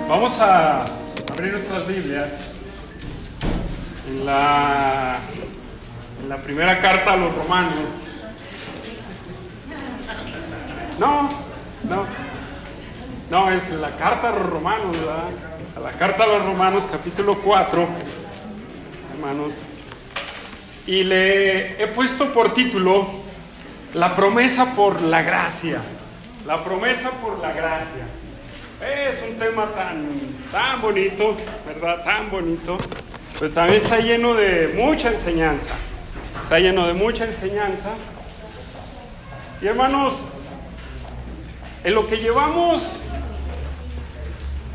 Vamos a abrir nuestras Biblias en la primera carta a los romanos. No, es la carta a los romanos, ¿verdad? A la carta a los romanos, capítulo 4, hermanos. Y le he puesto por título La promesa por la gracia. La promesa por la gracia. Es un tema tan bonito, ¿verdad? Tan bonito. Pues también está lleno de mucha enseñanza. Está lleno de mucha enseñanza. Y hermanos, en lo que llevamos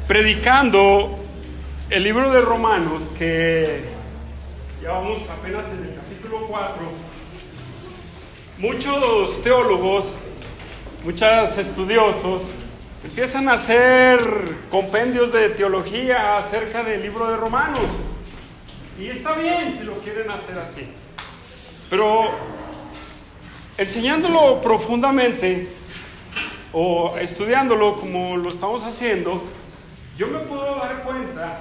predicando el libro de Romanos, que ya vamos apenas en el capítulo 4, muchos teólogos, muchos estudiosos empiezan a hacer compendios de teología acerca del libro de Romanos. Y está bien si lo quieren hacer así. Pero enseñándolo profundamente o estudiándolo como lo estamos haciendo, yo me puedo dar cuenta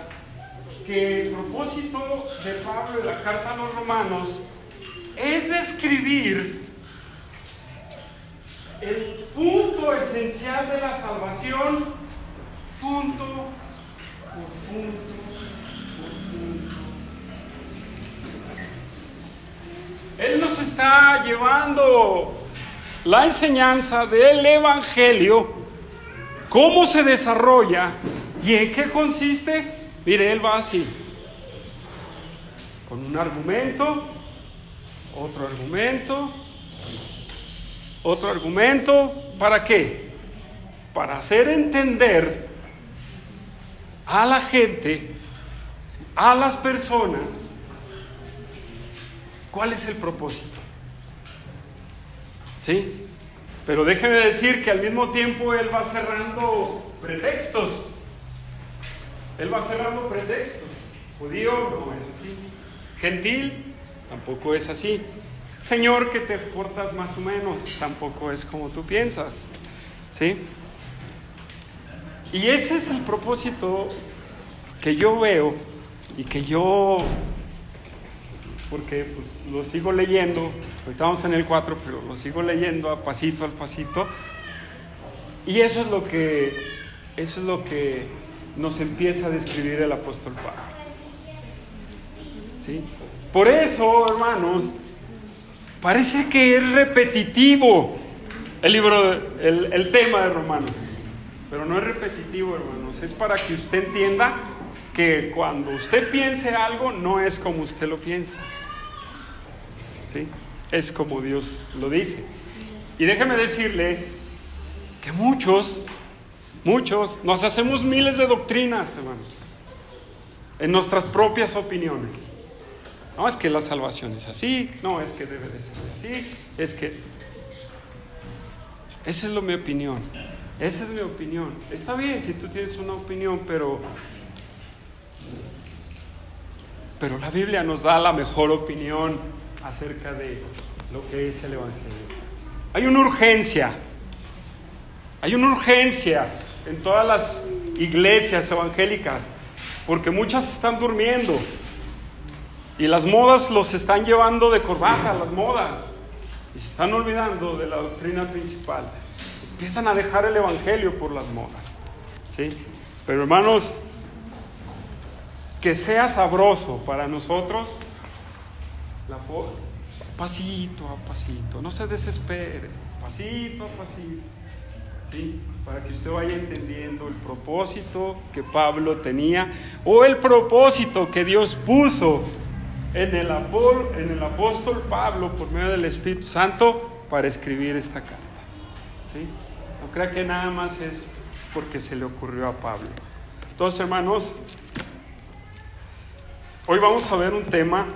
que el propósito de Pablo en la carta a los romanos es describir el punto esencial de la salvación, punto por punto por punto. Él nos está llevando la enseñanza del Evangelio, cómo se desarrolla y en qué consiste. Mire, él va así, con un argumento, otro argumento, ¿para qué? Para hacer entender a la gente, a las personas, cuál es el propósito. ¿Sí? Pero déjeme decir que al mismo tiempo él va cerrando pretextos. Judío no es así. Gentil tampoco es así. Señor, que te portas más o menos, tampoco es como tú piensas. ¿Sí? Y ese es el propósito que yo veo y que yo, porque pues, lo sigo leyendo, ahorita estamos en el 4, pero lo sigo leyendo a pasito al pasito, y eso es lo que nos empieza a describir el apóstol Pablo. ¿Sí? Por eso, hermanos, parece que es repetitivo el tema de Romanos, pero no es repetitivo, hermanos. Es para que usted entienda que cuando usted piense algo, no es como usted lo piensa. ¿Sí? Es como Dios lo dice. Y déjeme decirle que muchos nos hacemos miles de doctrinas, hermanos, en nuestras propias opiniones. No, es que la salvación es así, no, es que debe de ser así, es que... Esa es mi opinión. Está bien si tú tienes una opinión, pero la Biblia nos da la mejor opinión acerca de lo que es el Evangelio. Hay una urgencia en todas las iglesias evangélicas, porque muchas están durmiendo y las modas los están llevando de corbata, las modas, y se están olvidando de la doctrina principal. Empiezan a dejar el Evangelio por las modas. ¿Sí? Pero hermanos, que sea sabroso para nosotros, pasito a pasito, no se desespere, pasito a pasito, ¿sí? Para que usted vaya entendiendo el propósito que Pablo tenía, o el propósito que Dios puso en el apóstol Pablo por medio del Espíritu Santo para escribir esta carta. ¿Sí? No crea que nada más es porque se le ocurrió a Pablo. Entonces, hermanos, hoy vamos a ver un tema.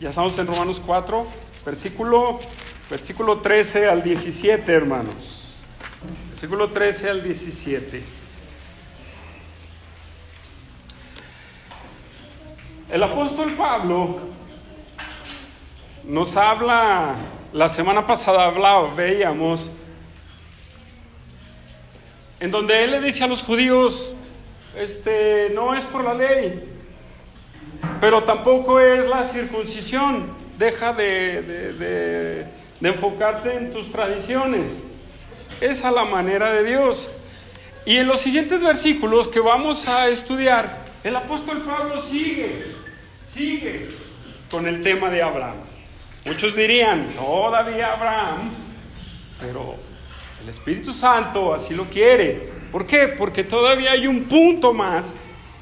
Ya estamos en Romanos 4, versículo 13 al 17, hermanos. Versículo 13 al 17. El apóstol Pablo nos habla, la semana pasada veíamos en donde él le dice a los judíos, no es por la ley, pero tampoco es la circuncisión. Deja de enfocarte en tus tradiciones. Es a la manera de Dios. Y en los siguientes versículos que vamos a estudiar, el apóstol Pablo sigue con el tema de Abraham. Muchos dirían, todavía Abraham, pero el Espíritu Santo así lo quiere. ¿Por qué? Porque todavía hay un punto más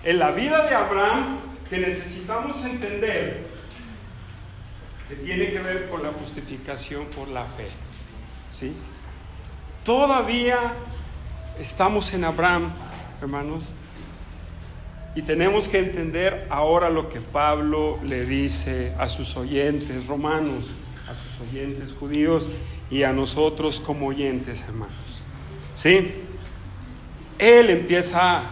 en la vida de Abraham que necesitamos entender, que tiene que ver con la justificación por la fe. ¿Sí? Todavía estamos en Abraham, hermanos, y tenemos que entender ahora lo que Pablo le dice a sus oyentes romanos, a sus oyentes judíos y a nosotros como oyentes, hermanos. ¿Sí? Él empieza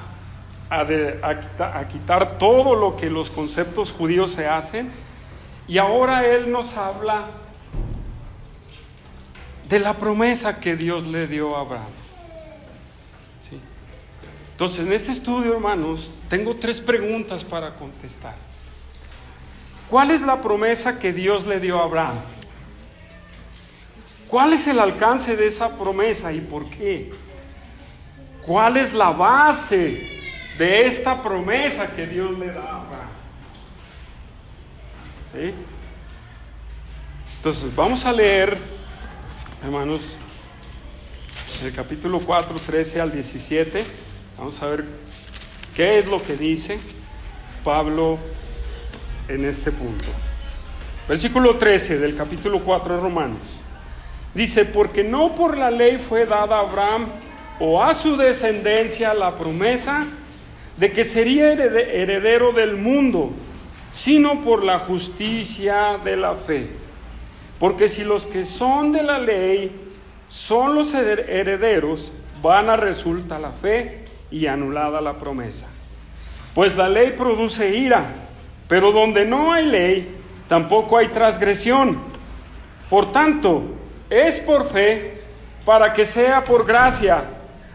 a quitar todo lo que los conceptos judíos se hacen, y ahora él nos habla de la promesa que Dios le dio a Abraham. ¿Sí? Entonces, en este estudio, hermanos, tengo 3 preguntas para contestar. ¿Cuál es la promesa que Dios le dio a Abraham? ¿Cuál es el alcance de esa promesa y por qué? ¿Cuál es la base de esta promesa que Dios le da a Abraham? ¿Sí? Entonces, vamos a leer, hermanos, el capítulo 4, 13 al 17. Vamos a ver qué es lo que dice Pablo en este punto. Versículo 13 del capítulo 4 de Romanos. Dice, porque no por la ley fue dada a Abraham o a su descendencia la promesa de que sería heredero del mundo, sino por la justicia de la fe. Porque si los que son de la ley son los herederos, vana resulta la fe y anulada la promesa. Pues la ley produce ira, pero donde no hay ley, tampoco hay transgresión. Por tanto, es por fe, para que sea por gracia,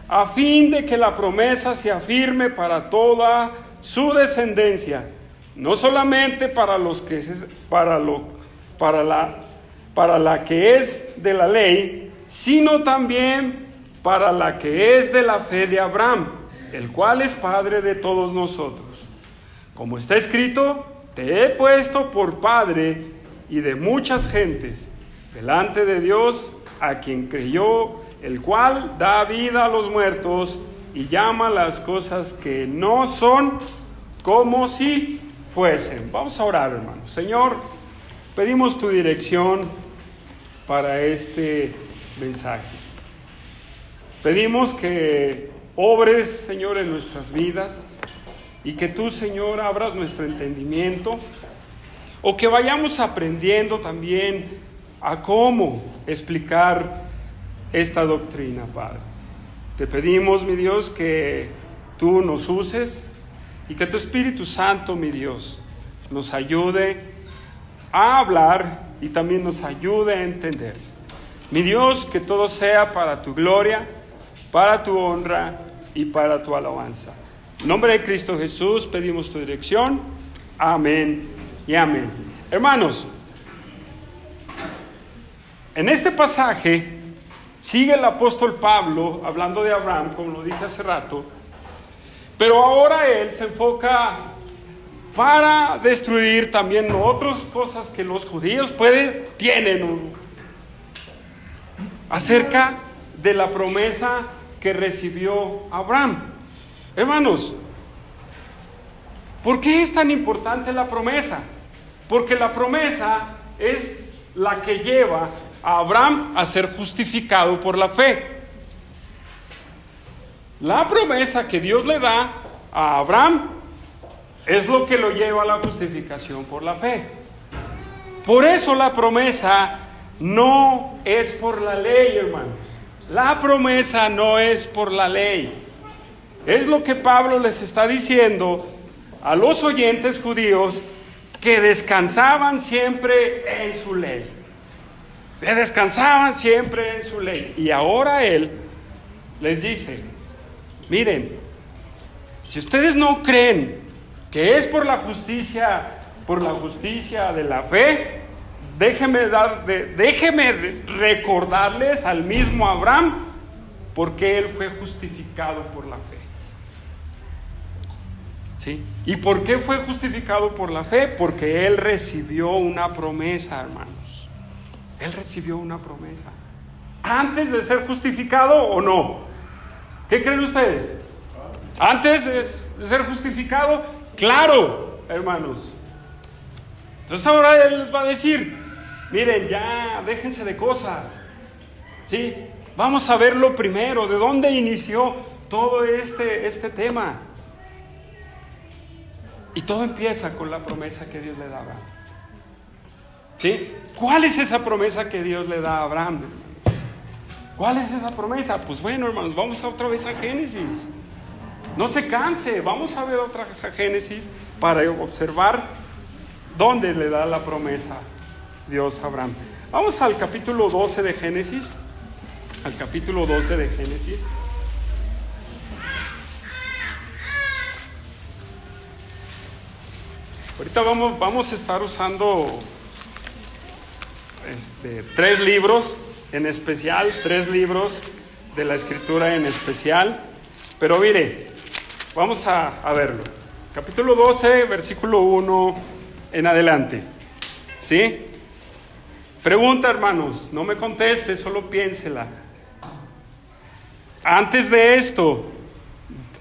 a fin de que la promesa se afirme para toda su descendencia, no solamente para los que para la que es de la ley, sino también para la que es de la fe de Abraham, el cual es padre de todos nosotros. Como está escrito, te he puesto por padre y de muchas gentes, delante de Dios, a quien creyó, el cual da vida a los muertos y llama las cosas que no son como si fuesen. Vamos a orar, hermanos. Señor, pedimos tu dirección para este mensaje. Pedimos que obres, Señor, en nuestras vidas y que tú, Señor, abras nuestro entendimiento, o que vayamos aprendiendo también a cómo explicar esta doctrina, Padre. Te pedimos, mi Dios, que tú nos uses y que tu Espíritu Santo, mi Dios, nos ayude a hablar y también nos ayude a entender. Mi Dios, que todo sea para tu gloria, para tu honra y para tu alabanza. En nombre de Cristo Jesús pedimos tu dirección. Amén y amén. Hermanos, en este pasaje sigue el apóstol Pablo hablando de Abraham, como lo dije hace rato, pero ahora él se enfoca para destruir también otras cosas que los judíos tienen acerca de la promesa que recibió Abraham. Hermanos, ¿por qué es tan importante la promesa? Porque la promesa es la que lleva a Abraham a ser justificado por la fe. La promesa que Dios le da a Abraham es lo que lo lleva a la justificación por la fe. Por eso la promesa no es por la ley, hermanos. La promesa no es por la ley. Es lo que Pablo les está diciendo a los oyentes judíos que descansaban siempre en su ley. Que descansaban siempre en su ley. Y ahora él les dice, Miren, si ustedes no creen que es por la justicia de la fe, déjenme recordarles al mismo Abraham porque él fue justificado por la fe. ¿Sí? ¿Y por qué fue justificado por la fe? Porque él recibió una promesa, hermanos. Él recibió una promesa. ¿Antes de ser justificado o no? ¿Qué creen ustedes? ¿Antes de ser justificado? Claro, hermanos. Entonces ahora él les va a decir, miren, ya, déjense de cosas. ¿Sí? Vamos a verlo primero, ¿de dónde inició todo este tema? Y todo empieza con la promesa que Dios le da a Abraham. ¿Sí? ¿Cuál es esa promesa que Dios le da a Abraham? ¿Cuál es esa promesa? Pues bueno, hermanos, vamos otra vez a Génesis. No se canse, vamos a ver otra vez a Génesis para observar dónde le da la promesa Dios a Abraham. Vamos al capítulo 12 de Génesis. Al capítulo 12 de Génesis. Ahorita vamos a estar usando 3 libros en especial, 3 libros de la Escritura en especial. Pero mire, vamos a verlo. Capítulo 12, versículo 1 en adelante. ¿Sí? Pregunta, hermanos, no me conteste, solo piénsela. Antes de esto,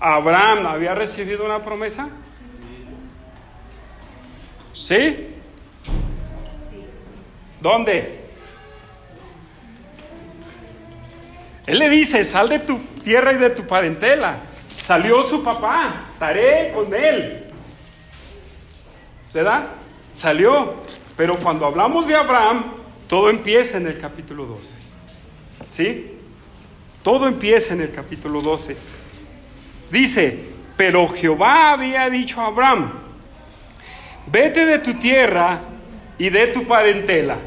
¿Abraham había recibido una promesa? ¿Sí? ¿Dónde? Él le dice, sal de tu tierra y de tu parentela. Salió su papá, estaré con él. ¿Verdad? Salió. Pero cuando hablamos de Abraham, todo empieza en el capítulo 12. ¿Sí? Todo empieza en el capítulo 12. Dice, pero Jehová había dicho a Abraham, vete de tu tierra y de tu parentela.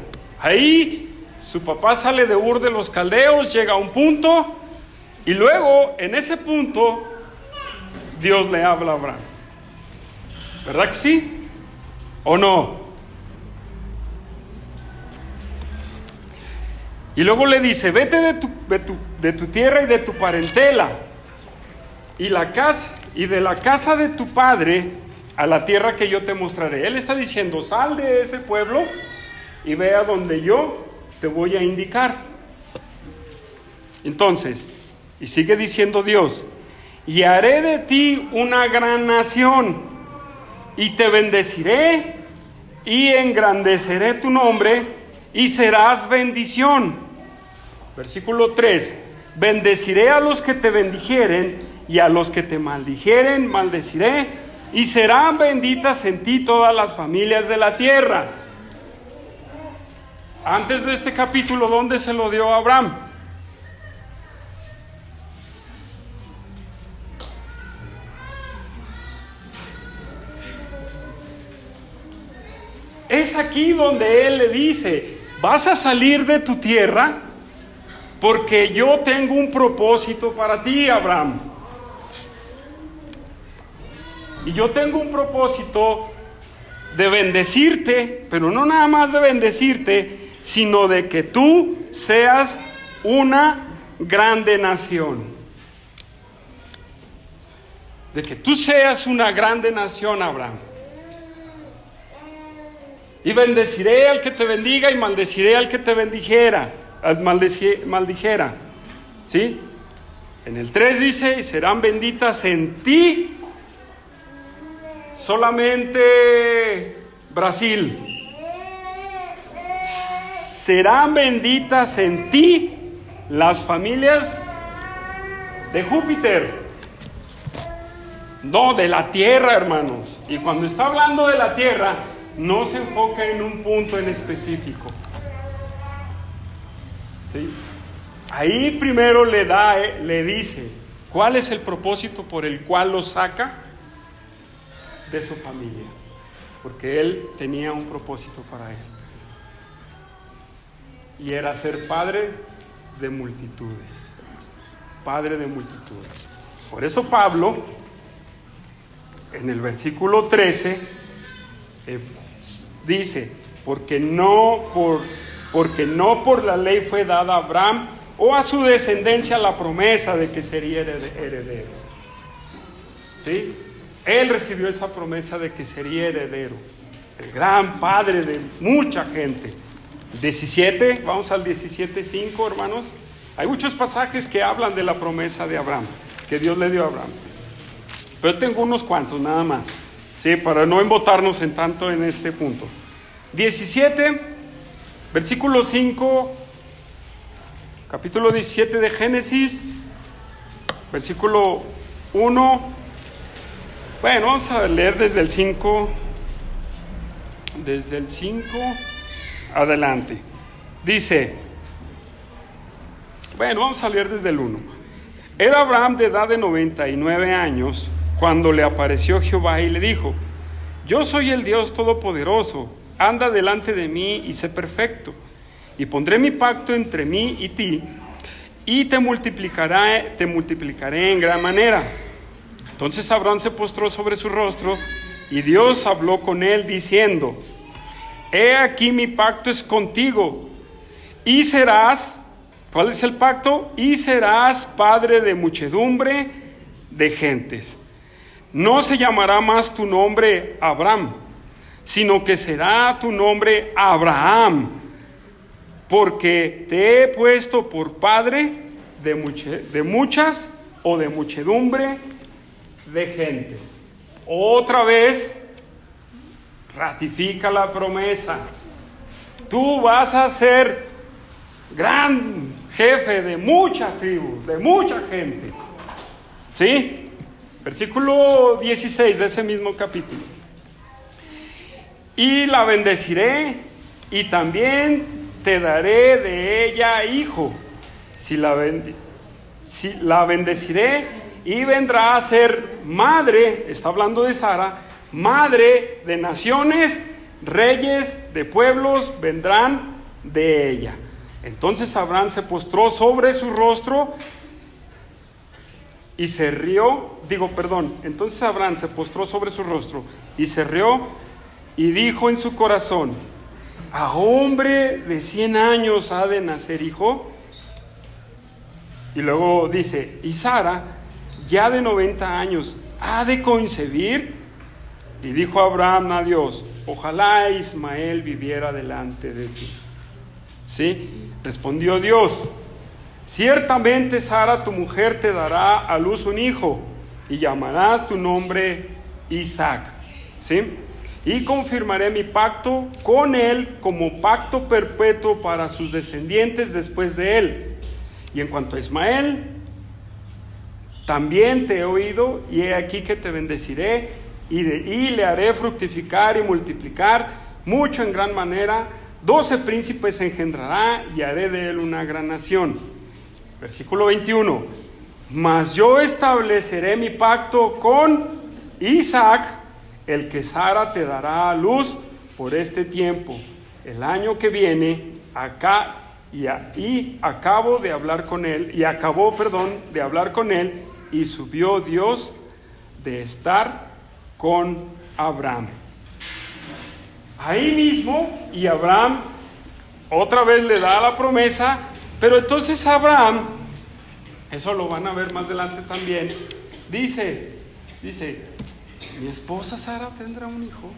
Ahí su papá sale de Ur de los Caldeos, llega a un punto, y luego en ese punto Dios le habla a Abraham. ¿Verdad que sí? ¿O no? Y luego le dice, vete de tu tierra y de tu parentela, y de la casa de tu padre a la tierra que yo te mostraré. Él está diciendo, sal de ese pueblo y ve a donde yo te voy a indicar. Entonces, y sigue diciendo Dios, y haré de ti una gran nación, y te bendeciré, y engrandeceré tu nombre, y serás bendición. Versículo 3, bendeciré a los que te bendijeren, y a los que te maldijeren, maldeciré, y serán benditas en ti todas las familias de la tierra. Antes de este capítulo, ¿dónde se lo dio a Abraham? Es aquí donde él le dice, vas a salir de tu tierra porque yo tengo un propósito para ti, Abraham. Y yo tengo un propósito de bendecirte, pero no nada más de bendecirte, sino de que tú seas una grande nación. De que tú seas una grande nación, Abraham. Y bendeciré al que te bendiga y maldeciré al que te maldijera. ¿Sí? En el 3 dice, y serán benditas en ti solamente Brasil. Serán benditas en ti las familias de Júpiter. No, de la tierra, hermanos. Y cuando está hablando de la tierra, no se enfoca en un punto en específico. ¿Sí? Ahí primero le dice cuál es el propósito por el cual lo saca de su familia, porque él tenía un propósito para él, y era ser padre de multitudes. Padre de multitudes. Por eso Pablo, en el versículo 13, dice, porque no por la ley fue dada a Abraham o a su descendencia la promesa de que sería heredero. ¿Sí? Él recibió esa promesa de que sería heredero, el gran padre de mucha gente. 17, vamos al 17:5, hermanos. Hay muchos pasajes que hablan de la promesa de Abraham, que Dios le dio a Abraham. Pero tengo unos cuantos nada más, ¿sí? Para no embotarnos en tanto en este punto. 17, versículo 5, capítulo 17 de Génesis, versículo 1. Bueno, vamos a leer desde el 5 adelante. Dice, bueno, vamos a leer desde el 1. Era Abraham de edad de 99 años cuando le apareció Jehová y le dijo, yo soy el Dios Todopoderoso, anda delante de mí y sé perfecto, y pondré mi pacto entre mí y ti, y te multiplicaré en gran manera. Entonces Abraham se postró sobre su rostro, y Dios habló con él diciendo, he aquí mi pacto es contigo, y serás, ¿cuál es el pacto? Y serás padre de muchedumbre de gentes. No se llamará más tu nombre Abraham, sino que será tu nombre Abraham, porque te he puesto por padre de muchas o de muchedumbre de gentes. Otra vez ratifica la promesa. Tú vas a ser gran jefe de mucha tribu, de mucha gente. ¿Sí? Versículo 16 de ese mismo capítulo. Y la bendeciré, y también te daré de ella hijo. Si la bendeciré, y vendrá a ser madre, está hablando de Sara, madre de naciones, reyes de pueblos vendrán de ella. Entonces Abraham se postró sobre su rostro y se rió, entonces Abraham se postró sobre su rostro y se rió y dijo en su corazón, ¿a hombre de 100 años ha de nacer hijo? Y luego dice, y Sara, ya de 90 años, ¿ha de concebir? Y dijo Abraham a Dios, ojalá Ismael viviera delante de ti. ¿Sí? Respondió Dios, ciertamente Sara tu mujer te dará a luz un hijo, y llamarás tu nombre Isaac. ¿Sí? Y confirmaré mi pacto con él como pacto perpetuo para sus descendientes después de él. Y en cuanto a Ismael, también te he oído, y he aquí que te bendeciré, y le haré fructificar y multiplicar mucho en gran manera. 12 príncipes engendrará, y haré de él una gran nación. Versículo 21. Mas yo estableceré mi pacto con Isaac, el que Sara te dará a luz por este tiempo, el año que viene, acá, y acabó de hablar con él, y subió Dios de estar con Abraham. Ahí mismo, y Abraham otra vez le da la promesa, pero entonces Abraham, eso lo van a ver más adelante también, dice, mi esposa Sara tendrá un hijo.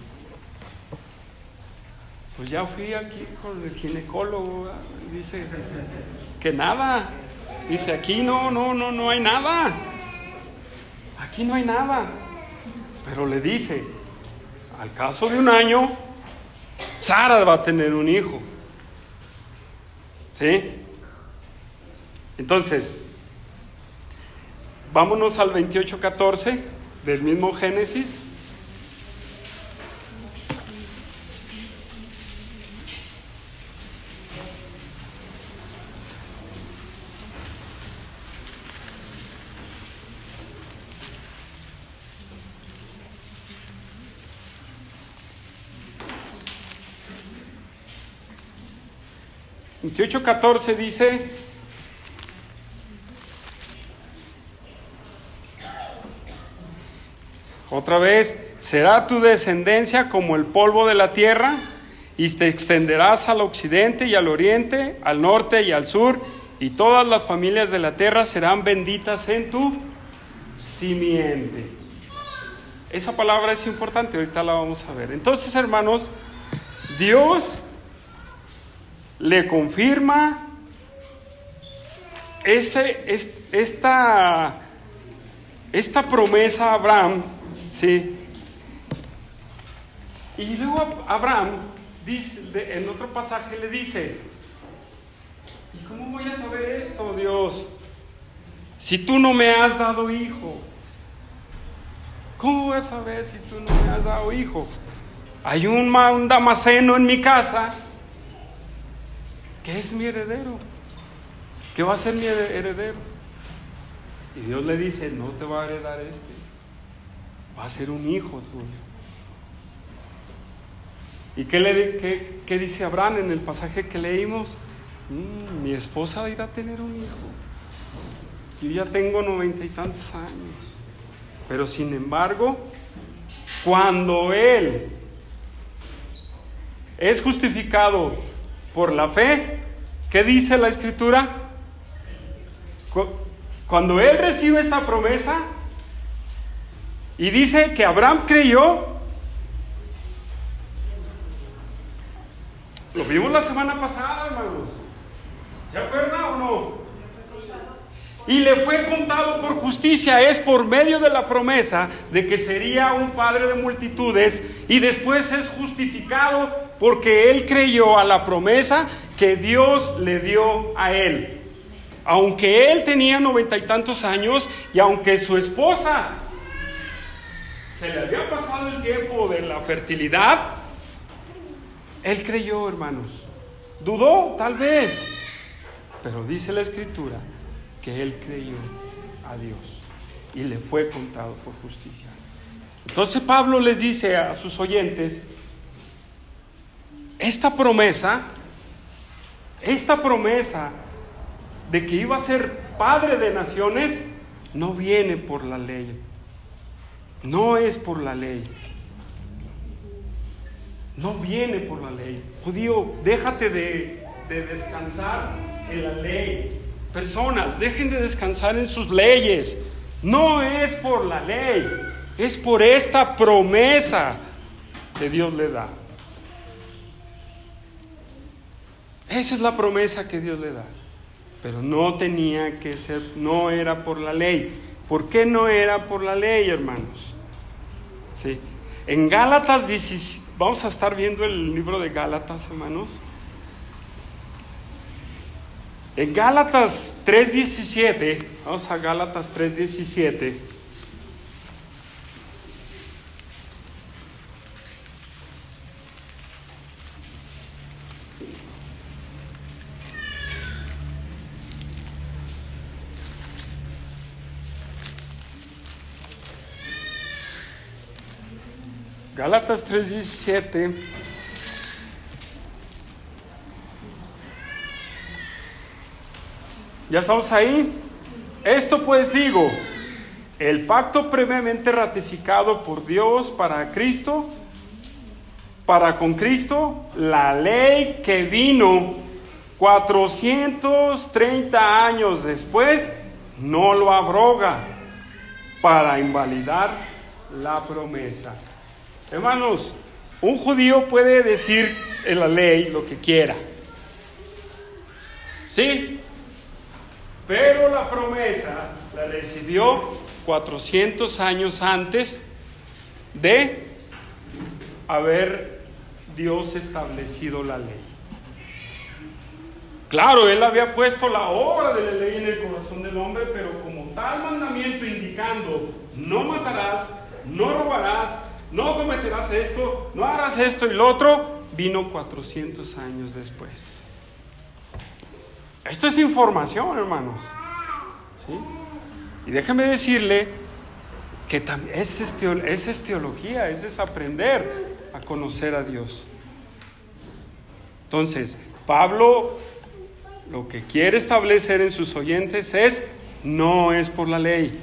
Pues ya fui aquí con el ginecólogo, dice que nada, dice aquí no hay nada, aquí no hay nada, pero le dice, al caso de un año, Sara va a tener un hijo. ¿Sí? Entonces, vámonos al 28:14 del mismo Génesis. En 28:14 dice, Otra vez, será tu descendencia como el polvo de la tierra, y te extenderás al occidente y al oriente, al norte y al sur, y todas las familias de la tierra serán benditas en tu simiente. Esa palabra es importante, ahorita la vamos a ver. Entonces, hermanos, Dios le confirma esta promesa a Abraham, ¿sí? Y luego Abraham dice, en otro pasaje le dice: ¿y cómo voy a saber esto, Dios? Si tú no me has dado hijo. ¿Cómo voy a saber si tú no me has dado hijo? Hay un Damaseno en mi casa que es mi heredero, que va a ser mi heredero. Y Dios le dice: no te va a heredar va a ser un hijo tuyo. ¿Y qué dice Abraham en el pasaje que leímos? Mi esposa irá a tener un hijo. Yo ya tengo 90 y tantos años. Pero sin embargo, cuando él es justificado por la fe, ¿qué dice la Escritura? Cuando él recibe esta promesa y dice que Abraham creyó, lo vimos la semana pasada, hermanos. ¿Se acuerda o no? Y le fue contado por justicia. Es por medio de la promesa de que sería un padre de multitudes, y después es justificado porque él creyó a la promesa que Dios le dio a él. Aunque él tenía 90 y tantos años, y aunque su esposa se le había pasado el tiempo de la fertilidad, él creyó, hermanos. Dudó, tal vez, pero dice la Escritura que él creyó a Dios y le fue contado por justicia. Entonces Pablo les dice a sus oyentes: esta promesa de que iba a ser padre de naciones no viene por la ley, no es por la ley, no viene por la ley. Judío, déjate de descansar en la ley. Personas, dejen de descansar en sus leyes. No es por la ley, es por esta promesa que Dios le da. Esa es la promesa que Dios le da. Pero no tenía que ser, no era por la ley. ¿Por qué no era por la ley, hermanos? ¿Sí? En Gálatas 17, vamos a estar viendo el libro de Gálatas, hermanos. En Gálatas 3:17, vamos a Gálatas 3:17. Gálatas 3:17. ¿Ya estamos ahí? Esto pues digo: el pacto previamente ratificado por Dios para con Cristo, la ley que vino 430 años después, no lo abroga para invalidar la promesa. Hermanos, un judío puede decir en la ley lo que quiera, ¿sí? Pero la promesa la recibió 400 años antes de haber Dios establecido la ley. Claro, Él había puesto la obra de la ley en el corazón del hombre, pero como tal mandamiento indicando: no matarás, no robarás, no cometerás esto, no harás esto y lo otro, vino 400 años después. Esto es información, hermanos, ¿sí? Y déjeme decirle que esa es teología, esa es aprender a conocer a Dios. Entonces, Pablo lo que quiere establecer en sus oyentes no es por la ley.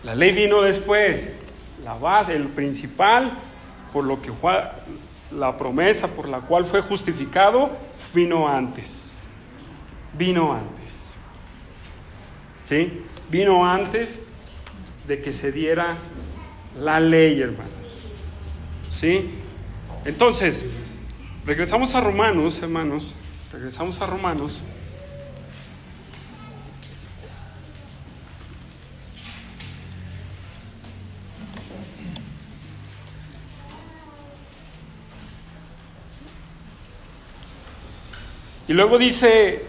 La ley vino después. la base, el principal, por lo que fue la promesa por la cual fue justificado, vino antes. ¿Sí? Vino antes de que se diera la ley, hermanos. ¿Sí? Entonces, regresamos a Romanos, hermanos. Regresamos a Romanos. Y luego dice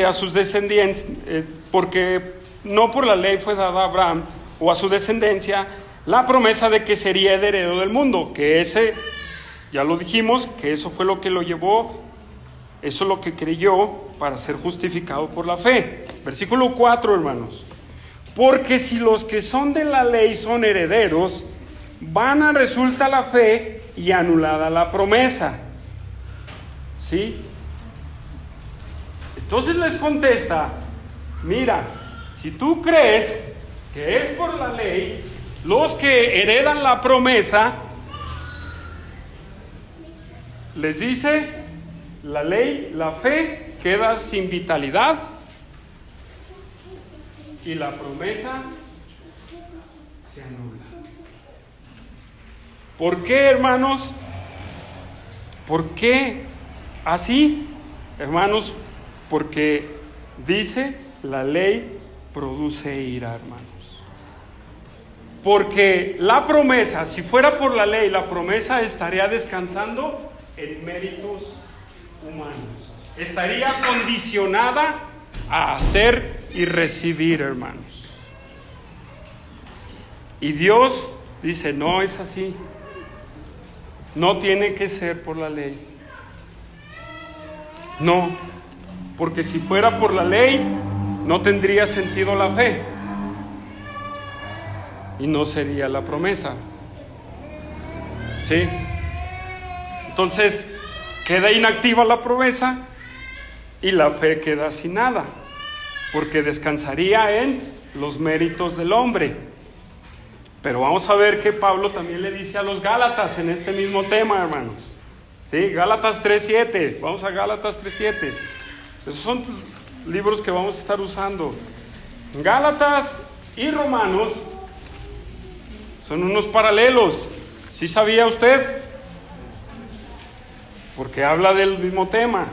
a sus descendientes, porque no por la ley fue dada a Abraham o a su descendencia la promesa de que sería el heredero del mundo, que ese, ya lo dijimos, que eso fue lo que lo llevó, eso es lo que creyó para ser justificado por la fe. Versículo 4, hermanos. Porque si los que son de la ley son herederos, vana resulta la fe y anulada la promesa. ¿Sí? Entonces les contesta, mira, si tú crees que es por la ley, los que heredan la promesa, les dice, la ley, la fe queda sin vitalidad y la promesa se anula. ¿Por qué, hermanos? ¿Por qué así, hermanos? Porque dice, la ley produce ira, hermanos. Porque la promesa, si fuera por la ley, la promesa estaría descansando en méritos humanos. Estaría condicionada a hacer y recibir, hermanos. Y Dios dice, no es así. No tiene que ser por la ley. No, porque si fuera por la ley, no tendría sentido la fe. Y no sería la promesa. ¿Sí? Entonces, queda inactiva la promesa y la fe queda sin nada, porque descansaría en los méritos del hombre. Pero vamos a ver que Pablo también le dice a los Gálatas en este mismo tema, hermanos. ¿Sí? Gálatas 3:7. Vamos a Gálatas 3:7. Esos son libros que vamos a estar usando. Gálatas y Romanos son unos paralelos. ¿Sí sabía usted? Porque habla del mismo tema.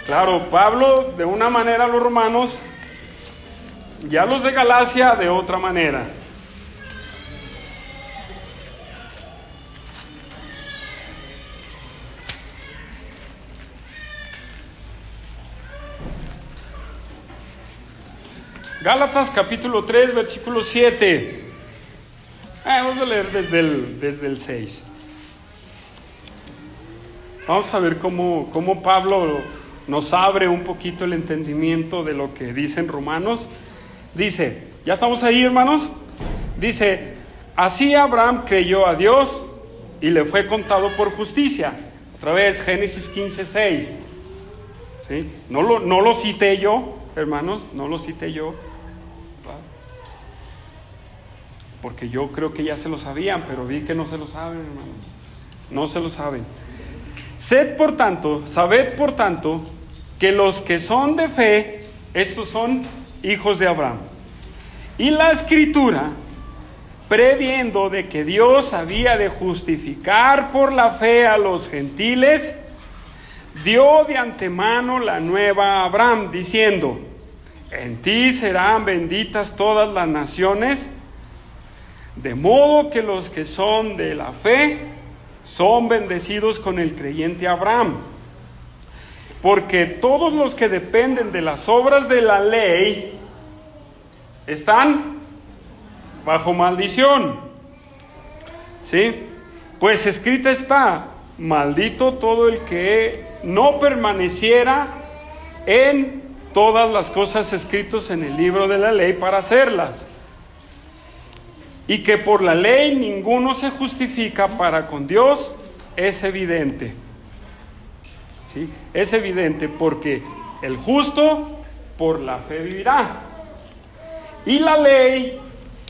Claro, Pablo de una manera a los romanos, ya los de Galacia de otra manera. Gálatas capítulo 3, versículo 7. Vamos a leer desde el 6. Vamos a ver cómo Pablo nos abre un poquito el entendimiento de lo que dicen Romanos. Dice, ¿ya estamos ahí, hermanos? Dice, así Abraham creyó a Dios y le fue contado por justicia. Otra vez, Génesis 15:6. ¿Sí? No lo cité yo, hermanos, no lo cité yo. Porque yo creo que ya se lo sabían, pero vi que no se lo saben, hermanos. No se lo saben. Sabed por tanto, que los que son de fe, estos son hijos de Abraham. Y la Escritura, previendo de que Dios había de justificar por la fe a los gentiles, dio de antemano la nueva a Abraham, diciendo, en ti serán benditas todas las naciones, de modo que los que son de la fe son bendecidos con el creyente Abraham. Porque todos los que dependen de las obras de la ley están bajo maldición. ¿Sí? Pues escrita está, maldito todo el que no permaneciera en todas las cosas escritas en el libro de la ley para hacerlas. Y que por la ley ninguno se justifica para con Dios, es evidente. ¿Sí? Es evidente porque el justo por la fe vivirá. Y la ley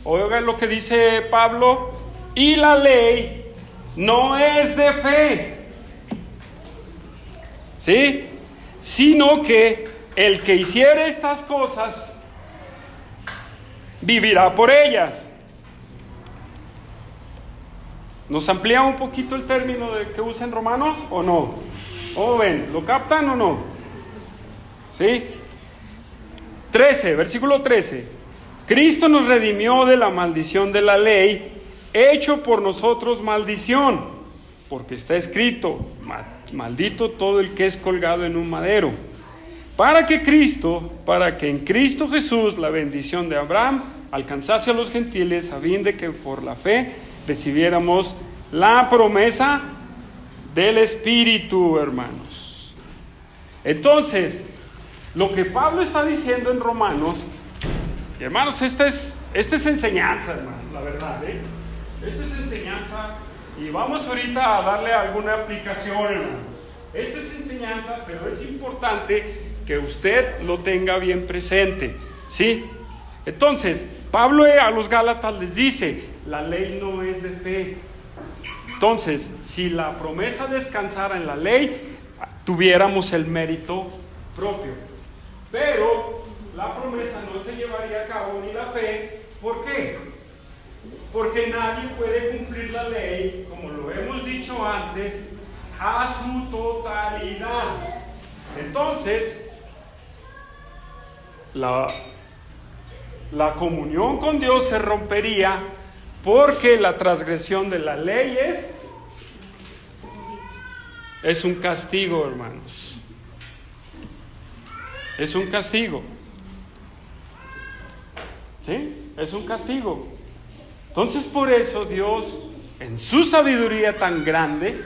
oiga lo que dice Pablo, y la ley no es de fe, ¿sí? Sino que el que hiciere estas cosas vivirá por ellas. ¿Nos amplía un poquito el término de que usa en Romanos o no? ¿Cómo ven? ¿Lo captan o no? ¿Sí? 13, versículo 13. Cristo nos redimió de la maldición de la ley, hecho por nosotros maldición, porque está escrito, maldito todo el que es colgado en un madero, para que en Cristo Jesús la bendición de Abraham alcanzase a los gentiles, a fin de que por la fe recibiéramos la promesa del Espíritu, hermanos. Entonces, lo que Pablo está diciendo en Romanos, hermanos, esta es enseñanza, hermanos, la verdad, esta es enseñanza, y vamos ahorita a darle alguna aplicación, hermanos. Esta es enseñanza, pero es importante que usted lo tenga bien presente, ¿sí? Entonces, Pablo a los Gálatas les dice, la ley no es de fe. Entonces, si la promesa descansara en la ley, tuviéramos el mérito propio. Pero la promesa no se llevaría a cabo ni la fe. ¿Por qué? Porque nadie puede cumplir la ley, como lo hemos dicho antes, a su totalidad. Entonces, la comunión con Dios se rompería porque la transgresión de la ley es un castigo, hermanos. Es un castigo. ¿Sí? Es un castigo. Entonces, por eso Dios, en su sabiduría tan grande,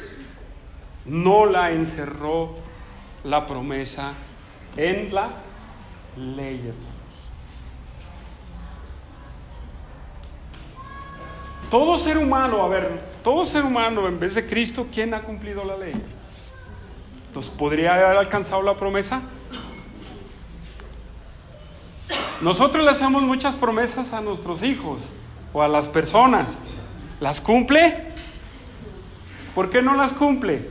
no la encerró la promesa en la ley, hermanos. Todo ser humano en vez de Cristo, ¿quién ha cumplido la ley? Entonces, ¿podría haber alcanzado la promesa? Nosotros le hacemos muchas promesas a nuestros hijos o a las personas. ¿Las cumple? ¿Por qué no las cumple?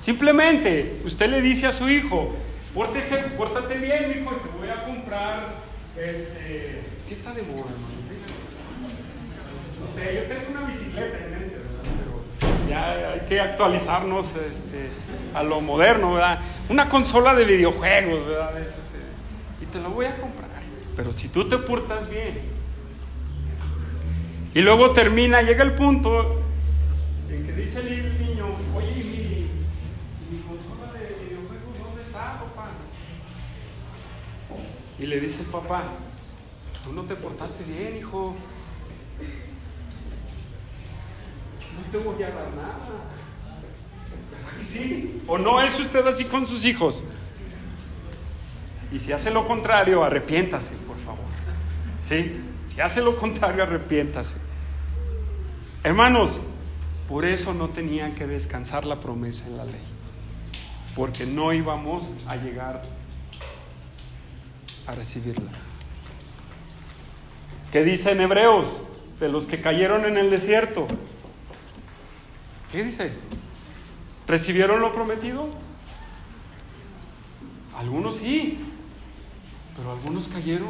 Simplemente usted le dice a su hijo, pórtate bien, hijo, y te voy a comprar ¿qué está de moda, hermano? No sé, yo tengo una bicicleta en mente, ¿verdad? Pero ya hay que actualizarnos a lo moderno, ¿verdad? Una consola de videojuegos, ¿verdad? Y te la voy a comprar, pero si tú te portas bien. Y luego llega el punto en que dice el niño, oye, mi consola de videojuegos, ¿dónde está, papá? Y le dice el papá, tú no te portaste bien, hijo. No te voy a dar nada. ¿Sí? ¿O no es usted así con sus hijos? Y si hace lo contrario, arrepiéntase, por favor. ¿Sí? Si hace lo contrario, arrepiéntase. Hermanos, por eso no tenían que descansar la promesa en la ley, porque no íbamos a llegar a recibirla. ¿Qué dice en Hebreos de los que cayeron en el desierto? ¿Qué dice? ¿Recibieron lo prometido? Algunos sí, pero algunos cayeron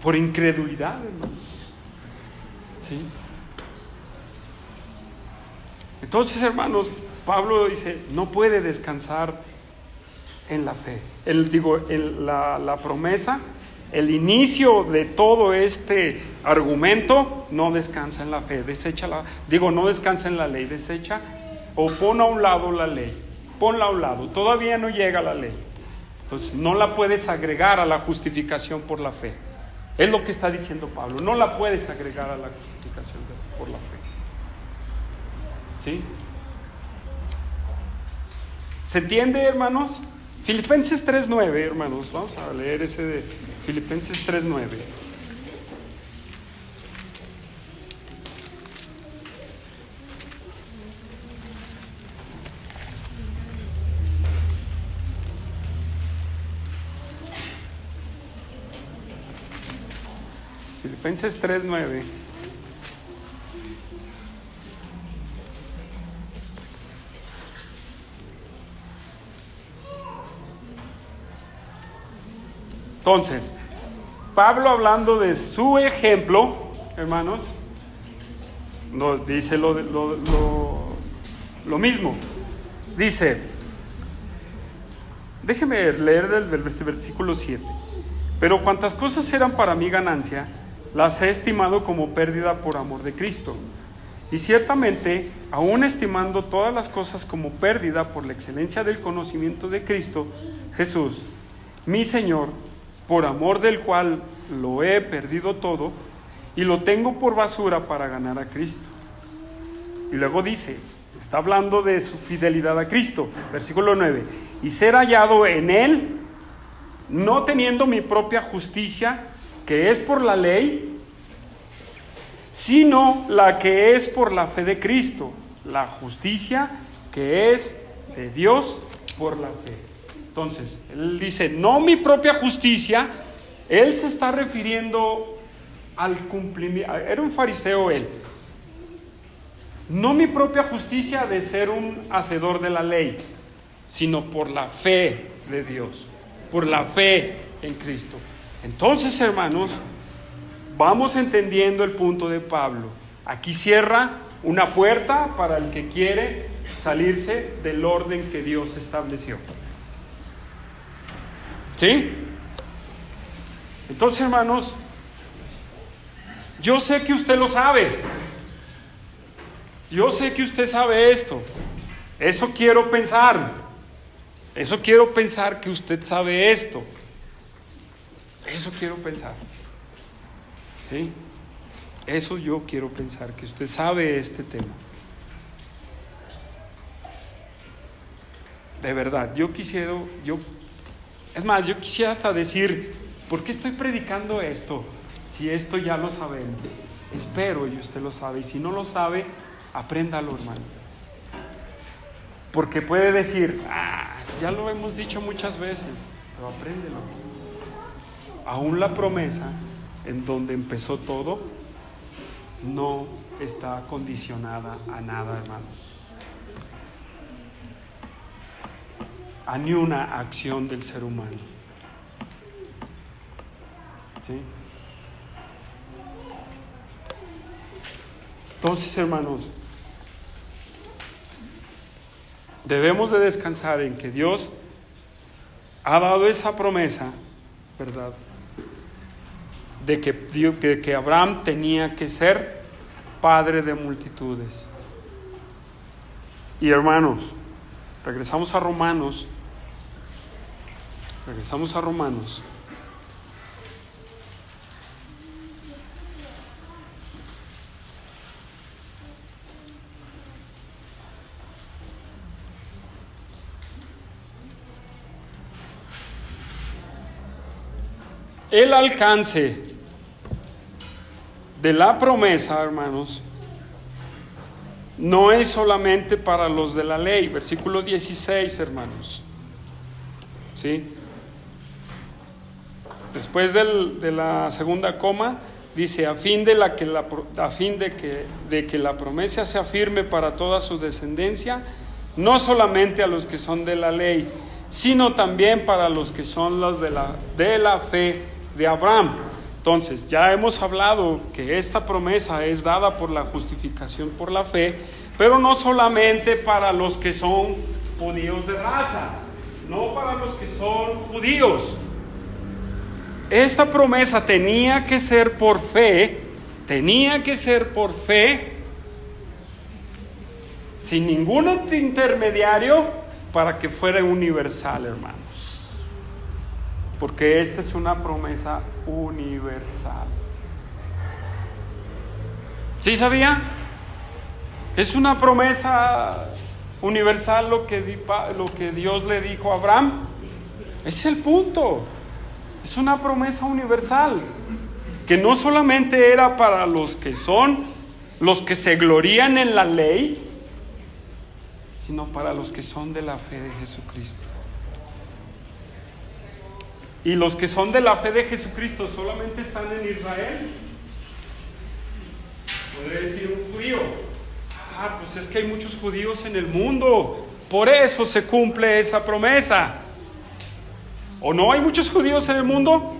por incredulidad, hermano. ¿Sí? Entonces, hermanos, Pablo dice, no puede descansar en la fe. La promesa, el inicio de todo este argumento no descansa en la fe, no descansa en la ley, desecha o pon a un lado la ley, ponla a un lado, todavía no llega la ley. Entonces no la puedes agregar a la justificación por la fe. Es lo que está diciendo Pablo, no la puedes agregar a la justificación por la fe. ¿Sí? ¿Se entiende, hermanos? Filipenses 3:9, hermanos, vamos a leer ese de Filipenses 3:9. Filipenses 3:9. Entonces, Pablo, hablando de su ejemplo, hermanos, nos dice lo mismo. Dice, déjeme leer del versículo 7. Pero cuantas cosas eran para mí ganancia, las he estimado como pérdida por amor de Cristo. Y ciertamente, aún estimando todas las cosas como pérdida por la excelencia del conocimiento de Cristo Jesús, mi Señor, por amor del cual lo he perdido todo y lo tengo por basura para ganar a Cristo. Y luego dice, está hablando de su fidelidad a Cristo, versículo 9, y ser hallado en Él, no teniendo mi propia justicia, que es por la ley, sino la que es por la fe de Cristo, la justicia que es de Dios por la fe. Entonces, él dice, no mi propia justicia, él se está refiriendo al cumplimiento, era un fariseo él, no mi propia justicia de ser un hacedor de la ley, sino por la fe de Dios, por la fe en Cristo. Entonces, hermanos, vamos entendiendo el punto de Pablo. Aquí cierra una puerta para el que quiere salirse del orden que Dios estableció. ¿Sí? Entonces, hermanos, yo sé que usted lo sabe. Yo sé que usted sabe esto. Eso quiero pensar. Eso quiero pensar que usted sabe esto. Eso quiero pensar. ¿Sí? Eso yo quiero pensar, que usted sabe este tema. De verdad, yo quisiera hasta decir, ¿por qué estoy predicando esto? Si esto ya lo sabemos. Espero y usted lo sabe. Y si no lo sabe, apréndalo, hermano. Porque puede decir, ya lo hemos dicho muchas veces, pero apréndelo. Aún la promesa en donde empezó todo no está condicionada a nada, hermanos. A ni una acción del ser humano. ¿Sí? Entonces, hermanos, debemos de descansar en que Dios ha dado esa promesa, ¿verdad? De que Abraham tenía que ser padre de multitudes. Y hermanos, regresamos a Romanos. El alcance de la promesa, hermanos, no es solamente para los de la ley. Versículo 16, hermanos. ¿Sí? Después de la segunda coma, dice, a fin de que la promesa sea firme para toda su descendencia, no solamente a los que son de la ley, sino también para los que son los de la fe de Abraham. Entonces, ya hemos hablado que esta promesa es dada por la justificación por la fe, pero no solamente para los que son judíos de raza, no para los que son judíos. Esta promesa tenía que ser por fe, sin ningún intermediario, para que fuera universal, hermanos. Porque esta es una promesa universal. ¿Sí sabía? Es una promesa universal lo que Dios le dijo a Abraham. Ese es el punto. Es una promesa universal, que no solamente era para los que se glorían en la ley, sino para los que son de la fe de Jesucristo. y los que son de la fe de Jesucristo solamente están en Israel. Puede decir un judío: pues es que hay muchos judíos en el mundo, por eso se cumple esa promesa. ¿O no hay muchos judíos en el mundo?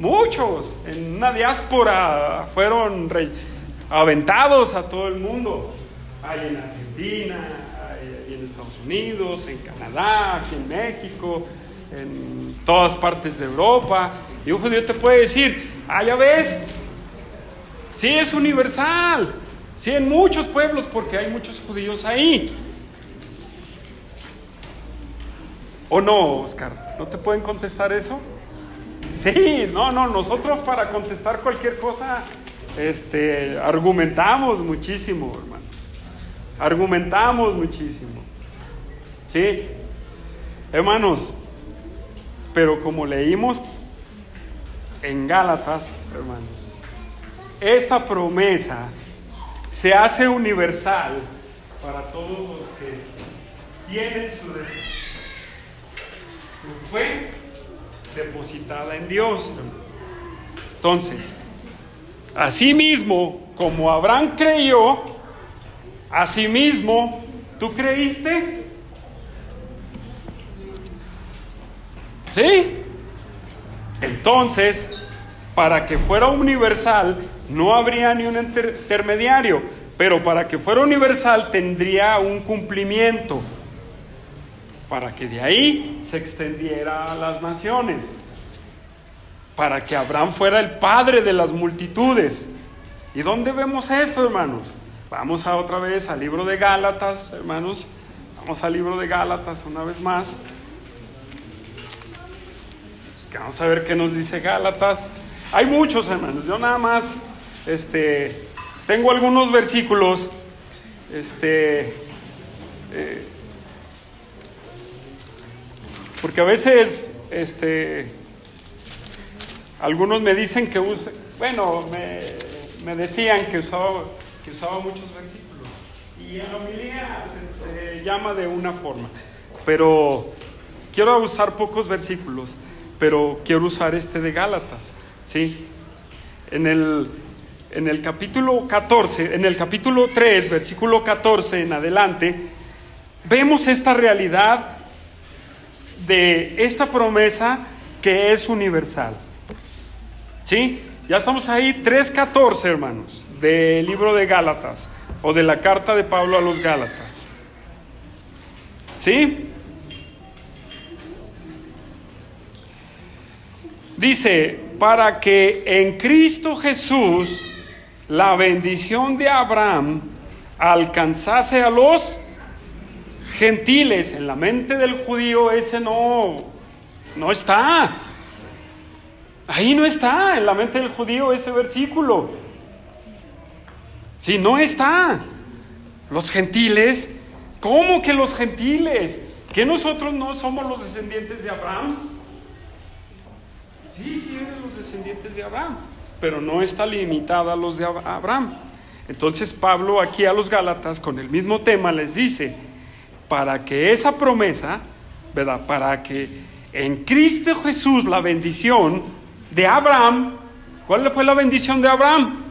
Muchos. En una diáspora fueron aventados a todo el mundo. Hay en Argentina, hay en Estados Unidos, en Canadá, aquí en México, en todas partes de Europa. Y un judío te puede decir: ya ves, sí es universal, sí, en muchos pueblos, porque hay muchos judíos ahí. ¿O no, Oscar? ¿No te pueden contestar eso? Sí, no, nosotros para contestar cualquier cosa, argumentamos muchísimo, hermanos. Argumentamos muchísimo. ¿Sí? Hermanos, pero como leímos en Gálatas, hermanos, esta promesa se hace universal para todos los que tienen su fe depositada en Dios. Entonces, asimismo, como Abraham creyó, asimismo, ¿tú creíste? ¿Sí? Entonces, para que fuera universal, no habría ni un intermediario, pero para que fuera universal tendría un cumplimiento, para que de ahí se extendiera a las naciones, para que Abraham fuera el padre de las multitudes. ¿Y dónde vemos esto, hermanos? Vamos otra vez al libro de Gálatas, hermanos. Vamos al libro de Gálatas una vez más. Vamos a ver qué nos dice Gálatas. Hay muchos, hermanos. Yo nada más tengo algunos versículos porque a veces algunos me dicen que me decían que usaba muchos versículos, y en la homilía se llama de una forma, pero quiero usar pocos versículos, pero quiero usar de Gálatas, ¿sí? En el capítulo 14, en el capítulo 3, versículo 14 en adelante, vemos esta realidad de esta promesa que es universal. ¿Sí? Ya estamos ahí, 3:14, hermanos, del libro de Gálatas, o de la carta de Pablo a los Gálatas. ¿Sí? Dice: para que en Cristo Jesús la bendición de Abraham alcanzase a los gentiles. En la mente del judío ese no está. Ahí no está, en la mente del judío ese versículo. Sí, no está. Los gentiles, ¿cómo que los gentiles? ¿Que nosotros no somos los descendientes de Abraham? Sí, eres los descendientes de Abraham, pero no está limitada a los de Abraham. Entonces Pablo aquí a los Gálatas, con el mismo tema, les dice: para que esa promesa, ¿verdad? Para que en Cristo Jesús la bendición de Abraham. ¿Cuál fue la bendición de Abraham?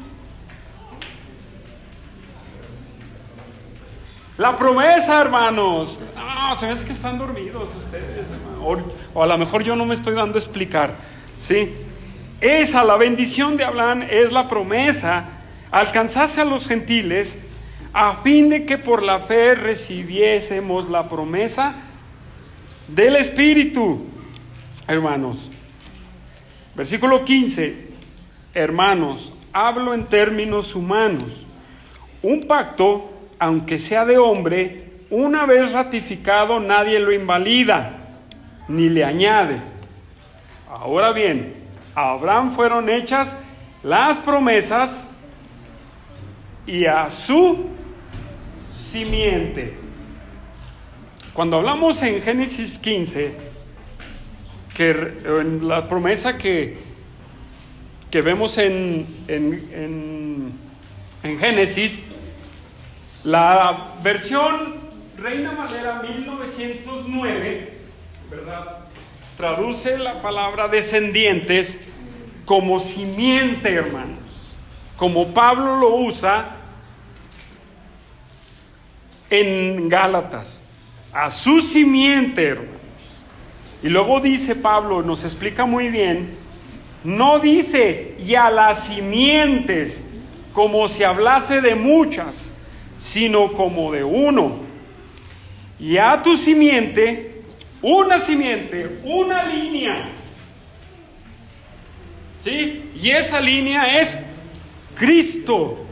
La promesa, hermanos. Se ve que están dormidos ustedes, o a lo mejor yo no me estoy dando a explicar, ¿sí? La bendición de Abraham es la promesa: alcanzase a los gentiles, a fin de que por la fe recibiésemos la promesa del Espíritu. Hermanos, versículo 15: hermanos, hablo en términos humanos. Un pacto, aunque sea de hombre, una vez ratificado, nadie lo invalida ni le añade. Ahora bien, a Abraham fueron hechas las promesas y a su simiente. Cuando hablamos en Génesis 15, que en la promesa que vemos en Génesis, la versión Reina Valera 1909, ¿verdad? traduce la palabra descendientes como simiente, hermanos. Como Pablo lo usa en Gálatas. A su simiente, hermanos. Y luego dice Pablo, nos explica muy bien, no dice y a las simientes como si hablase de muchas, sino como de uno. Y a tu simiente, una línea. ¿Sí? Y esa línea es Cristo.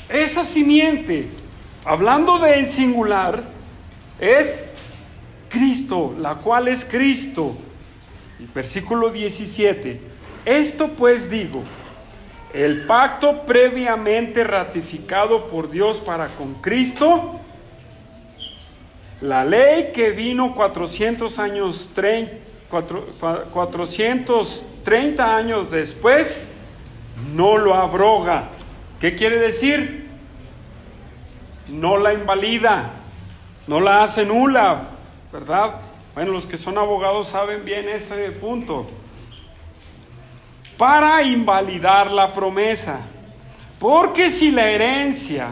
Esa simiente, hablando de en singular, es Cristo, la cual es Cristo. Y versículo 17. Esto pues digo, el pacto previamente ratificado por Dios para con Cristo, la ley que vino 430 años después, no lo abroga. ¿Qué quiere decir? No la invalida, no la hace nula, ¿verdad? Bueno, los que son abogados saben bien ese punto. Para invalidar la promesa. Porque si la herencia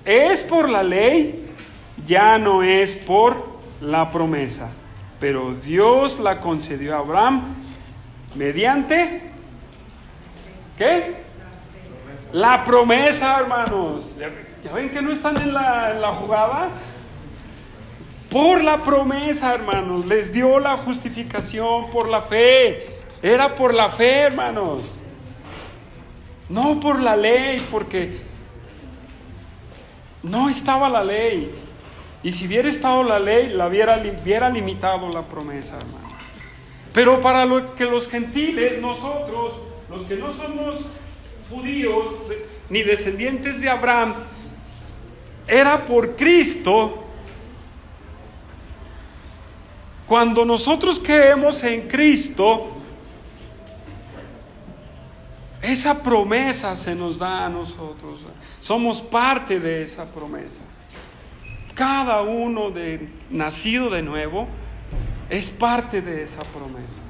es por la ley, ya no es por la promesa. Pero Dios la concedió a Abraham mediante, ¿qué? La promesa, hermanos. ¿Ya ven que no están en la jugada? Por la promesa, hermanos. Les dio la justificación por la fe. Era por la fe, hermanos. No por la ley, porque no estaba la ley. Y si hubiera estado la ley, hubiera limitado la promesa, hermanos. Pero para lo que los gentiles, nosotros, los que no somos judíos ni descendientes de Abraham, era por Cristo. Cuando nosotros creemos en Cristo, esa promesa se nos da a nosotros. Somos parte de esa promesa. Cada uno nacido de nuevo es parte de esa promesa.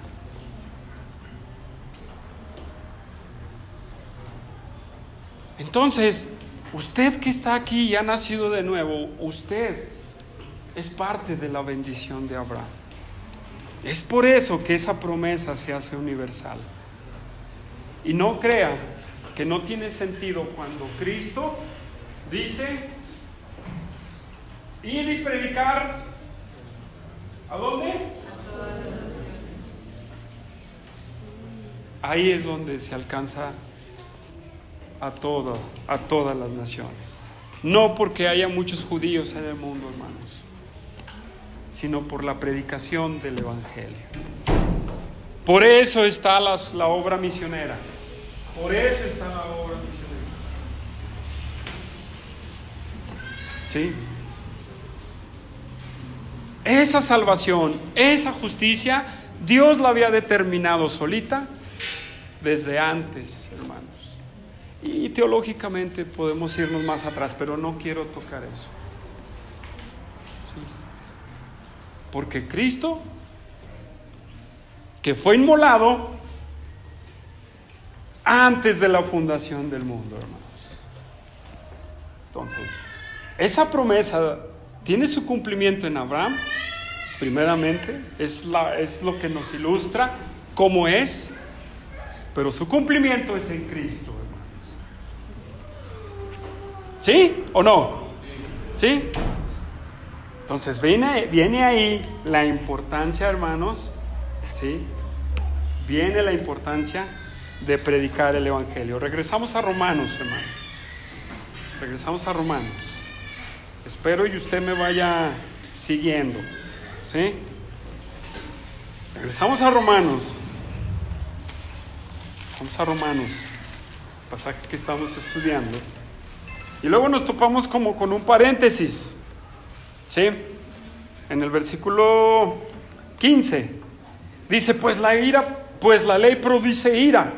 Entonces, usted que está aquí y ha nacido de nuevo, usted es parte de la bendición de Abraham. Es por eso que esa promesa se hace universal. Y no crea que no tiene sentido cuando Cristo dice: ir y predicar, ¿a dónde? Ahí es donde se alcanza a todas las naciones. No porque haya muchos judíos en el mundo, hermanos, sino por la predicación del Evangelio. Por eso está la obra misionera. Por eso está la obra misionera. ¿Sí? Esa salvación, esa justicia, Dios la había determinado solita desde antes, hermanos. Y teológicamente podemos irnos más atrás, pero no quiero tocar eso. ¿Sí? Porque Cristo, que fue inmolado antes de la fundación del mundo, hermanos. Entonces, esa promesa tiene su cumplimiento en Abraham, primeramente, es lo que nos ilustra cómo es, pero su cumplimiento es en Cristo, hermanos. ¿Sí o no? ¿Sí? Entonces viene ahí la importancia, hermanos, ¿sí? Viene la importancia de predicar el Evangelio. Regresamos a Romanos, hermano. Regresamos a Romanos. Espero y usted me vaya siguiendo, ¿sí? Regresamos a Romanos. Vamos a Romanos, pasaje que estamos estudiando. Y luego nos topamos como con un paréntesis, ¿sí? En el versículo 15 dice: pues la ley produce ira,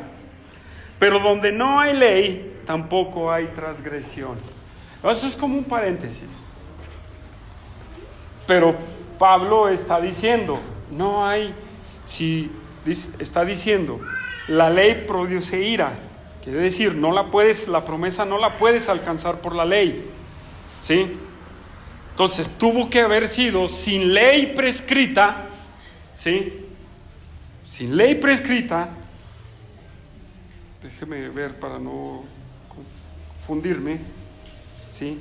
pero donde no hay ley tampoco hay transgresión. Eso es como un paréntesis. Pero Pablo está diciendo, está diciendo, la ley produce ira. Quiere decir, la promesa no la puedes alcanzar por la ley, ¿sí? Entonces, tuvo que haber sido sin ley prescrita, ¿sí? Sin ley prescrita, déjeme ver para no confundirme, ¿sí?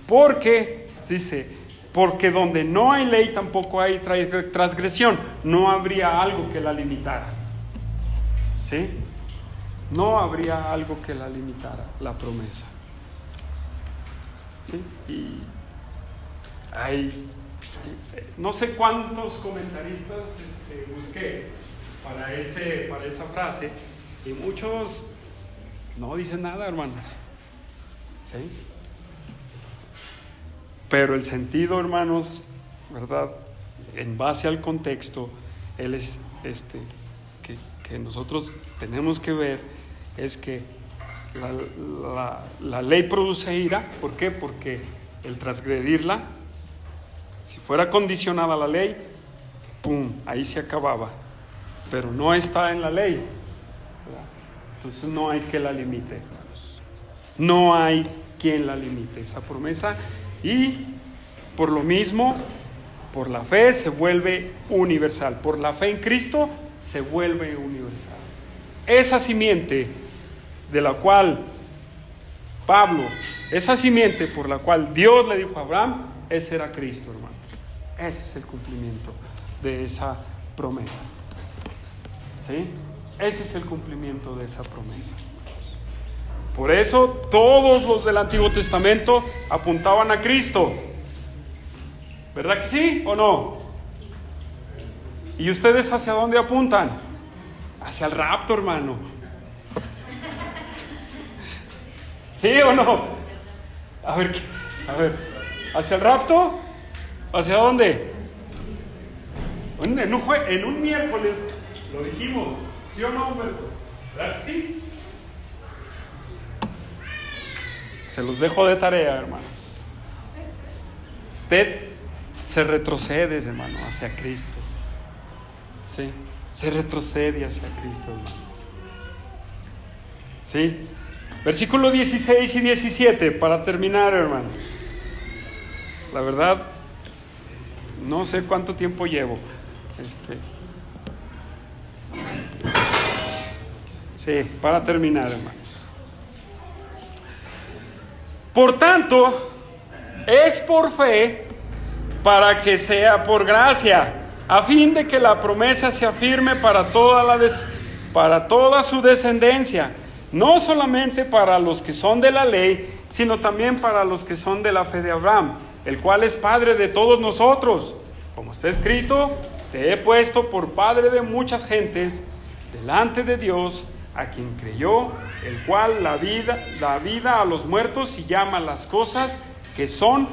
Porque donde no hay ley tampoco hay transgresión, no habría algo que la limitara, ¿sí? No habría algo que la limitara, la promesa, ¿sí? Y hay no sé cuántos comentaristas busqué para esa frase, y muchos no dicen nada, hermanos, ¿sí? Pero el sentido, hermanos, ¿verdad? En base al contexto, que nosotros tenemos que ver es que la ley produce ira. ¿Por qué? Porque el transgredirla, si fuera condicionada la ley, ¡pum!, ahí se acababa. Pero no está en la ley, ¿verdad? Entonces no hay que la limite, hermanos. No hay quien la limite, esa promesa. Y por lo mismo, por la fe se vuelve universal. Por la fe en Cristo se vuelve universal. Esa simiente de la cual esa simiente por la cual Dios le dijo a Abraham, ese era Cristo, hermanos. Ese es el cumplimiento de esa promesa, ¿sí? Ese es el cumplimiento de esa promesa. Por eso todos los del Antiguo Testamento apuntaban a Cristo. ¿Verdad que sí o no? ¿Y ustedes hacia dónde apuntan? Hacia el rapto, hermano. ¿Sí o no? A ver, ¿hacia el rapto? ¿Hacia dónde? En un miércoles lo dijimos, ¿sí o no, Humberto? ¿Verdad que sí? Se los dejo de tarea, hermanos. Usted se retrocede, hermano, hacia Cristo. ¿Sí? Se retrocede hacia Cristo, hermanos. ¿Sí? Versículos 16 y 17, para terminar, hermanos. La verdad, no sé cuánto tiempo llevo. Sí, para terminar, hermanos. Por tanto, es por fe para que sea por gracia, a fin de que la promesa se afirme para toda su descendencia, no solamente para los que son de la ley, sino también para los que son de la fe de Abraham, el cual es padre de todos nosotros. Como está escrito, te he puesto por padre de muchas gentes delante de Dios, a quien creyó, el cual da vida a los muertos y llama las cosas que son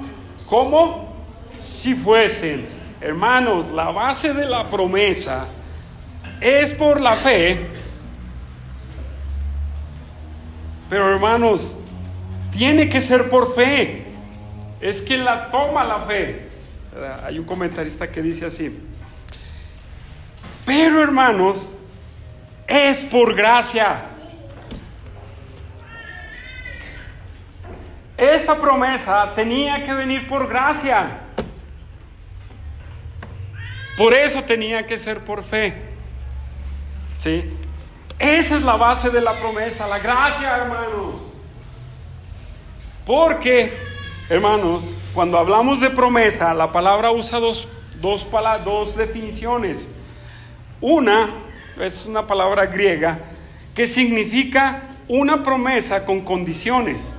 como si fuesen. Hermanos, la base de la promesa es por la fe. Pero, hermanos, tiene que ser por fe. Es que la toma la fe. Hay un comentarista que dice así: pero, hermanos, es por gracia. Esta promesa tenía que venir por gracia. Por eso tenía que ser por fe. ¿Sí? Esa es la base de la promesa, la gracia, hermanos. Porque, hermanos, cuando hablamos de promesa, la palabra usa dos definiciones. Una es una palabra griega que significa una promesa con condiciones.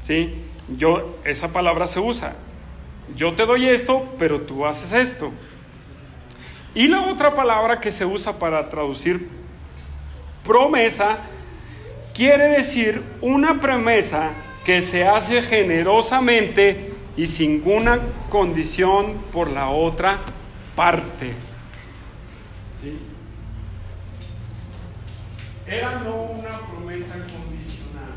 ¿Sí? Esa palabra se usa. Yo te doy esto, pero tú haces esto. Y la otra palabra que se usa para traducir promesa quiere decir una promesa que se hace generosamente y sin ninguna condición por la otra parte. ¿Sí? Era no una promesa condicional,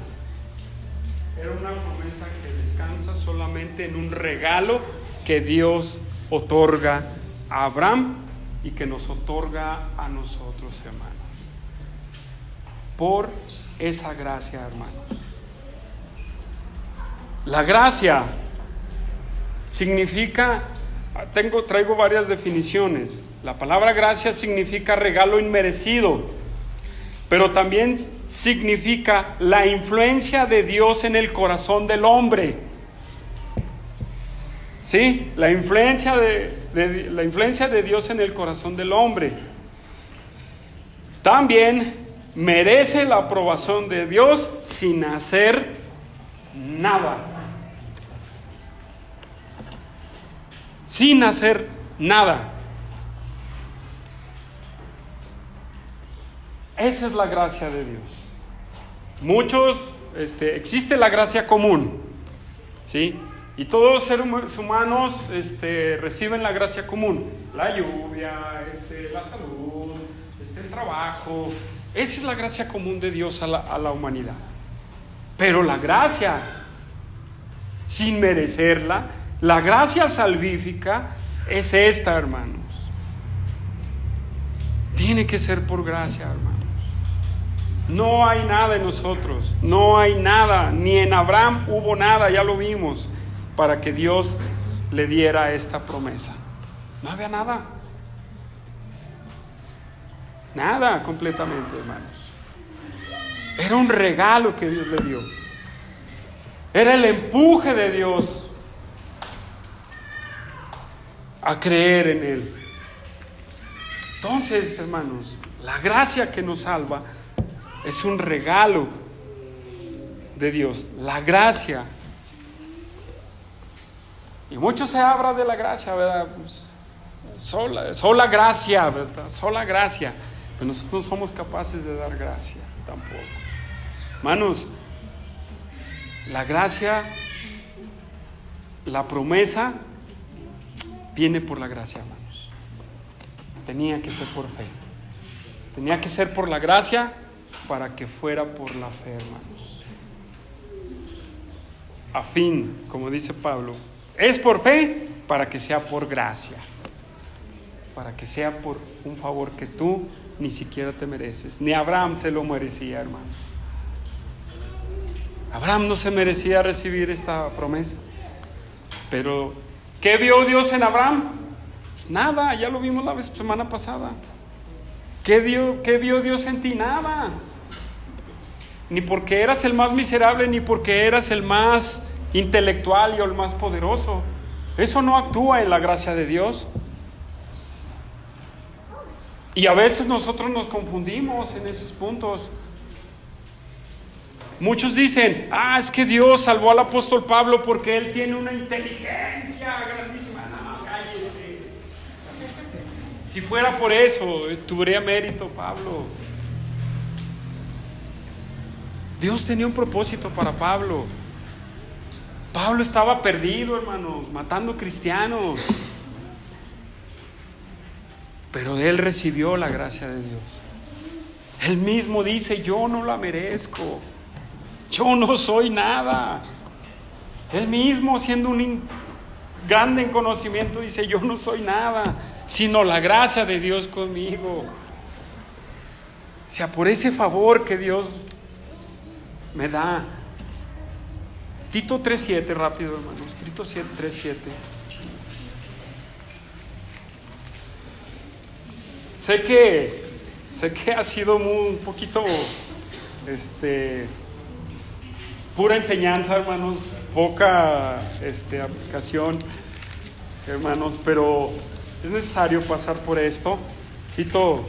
era una promesa que descansa solamente en un regalo que Dios otorga a Abraham y que nos otorga a nosotros, hermanos. Por esa gracia, hermanos. La gracia significa, traigo varias definiciones. La palabra gracia significa regalo inmerecido, pero también significa la influencia de Dios en el corazón del hombre. ¿Sí? La influencia de Dios en el corazón del hombre. También merece la aprobación de Dios sin hacer nada. Sin hacer nada. Esa es la gracia de Dios. Muchos, existe la gracia común, ¿sí? Y todos los seres humanos reciben la gracia común. La lluvia, la salud, el trabajo. Esa es la gracia común de Dios a la humanidad. Pero la gracia, sin merecerla, la gracia salvífica es esta, hermanos. Tiene que ser por gracia, hermanos. No hay nada en nosotros, no hay nada, ni en Abraham hubo nada, ya lo vimos, para que Dios le diera esta promesa. No había nada. Nada completamente, hermanos. Era un regalo que Dios le dio. Era el empuje de Dios a creer en Él. Entonces, hermanos, la gracia que nos salva es un regalo de Dios. La gracia. Y mucho se habla de la gracia, ¿verdad? Pues, sola gracia, ¿verdad? Sola gracia. Pero nosotros no somos capaces de dar gracia tampoco. Hermanos, la gracia, la promesa, viene por la gracia, hermanos. Tenía que ser por fe. Tenía que ser por la gracia para que fuera por la fe, hermanos. A fin, como dice Pablo, es por fe para que sea por gracia. Para que sea por un favor que tú ni siquiera te mereces. Ni Abraham se lo merecía, hermanos. Abraham no se merecía recibir esta promesa. Pero, ¿qué vio Dios en Abraham? Pues nada, ya lo vimos la semana pasada. ¿Qué vio Dios en ti? Nada. Ni porque eras el más miserable, ni porque eras el más intelectual y el más poderoso. Eso no actúa en la gracia de Dios. Y a veces nosotros nos confundimos en esos puntos. Muchos dicen, es que Dios salvó al apóstol Pablo porque él tiene una inteligencia grandísima. No, cállese. Si fuera por eso, tuviera mérito Pablo. Dios tenía un propósito para Pablo. Pablo estaba perdido, hermanos, matando cristianos. Pero él recibió la gracia de Dios. Él mismo dice, yo no la merezco. Yo no soy nada. Él mismo, siendo un grande en conocimiento, dice, yo no soy nada, sino la gracia de Dios conmigo. O sea, por ese favor que Dios me da. Tito 3:7, rápido, hermanos. Tito 3:7. Sé que ha sido un poquito pura enseñanza, hermanos, poca aplicación, hermanos, pero es necesario pasar por esto. Tito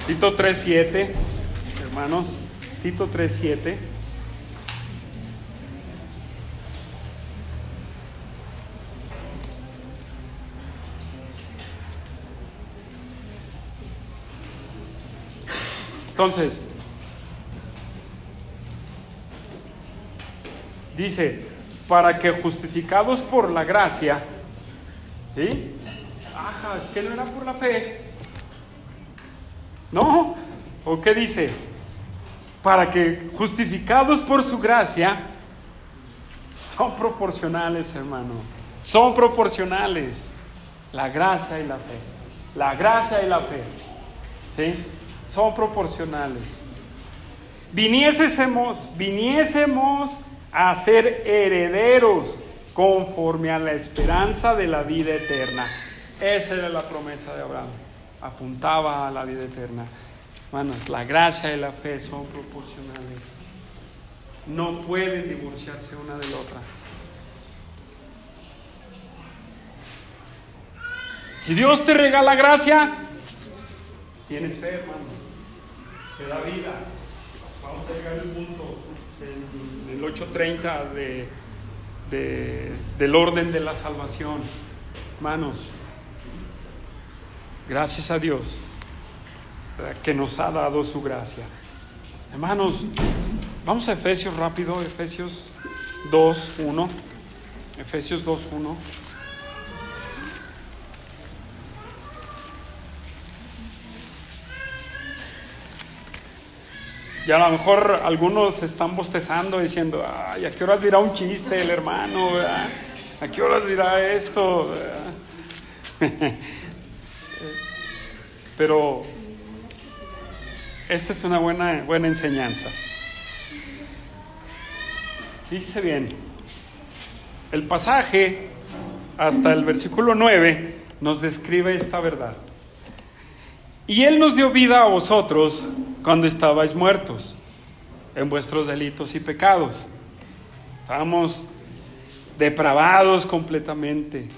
Tito 3:7, hermanos, Tito 3:7. Entonces, dice, para que justificados por la gracia, ¿sí? Es que no era por la fe. ¿No? ¿O qué dice? para que, justificados por su gracia, son proporcionales, hermano. Son proporcionales. La gracia y la fe. La gracia y la fe. ¿Sí? Son proporcionales. Viniésemos a ser herederos conforme a la esperanza de la vida eterna. Esa era la promesa de Abraham. Apuntaba a la vida eterna. Hermanos, la gracia y la fe son proporcionales. No pueden divorciarse una de la otra. Si Dios te regala gracia, tienes fe, hermano. Te da vida. Vamos a llegar al punto del 8:30 del orden de la salvación. Hermanos, gracias a Dios que nos ha dado su gracia. Hermanos, vamos a Efesios rápido, Efesios 2:1. Efesios 2:1. Y a lo mejor algunos están bostezando diciendo, ay, ¿a qué horas dirá un chiste el hermano? ¿Verdad? ¿A qué horas dirá esto? Pero esta es una buena enseñanza. Fíjese bien, el pasaje hasta el versículo 9 nos describe esta verdad. Y Él nos dio vida a vosotros cuando estabais muertos en vuestros delitos y pecados. Estábamos depravados completamente,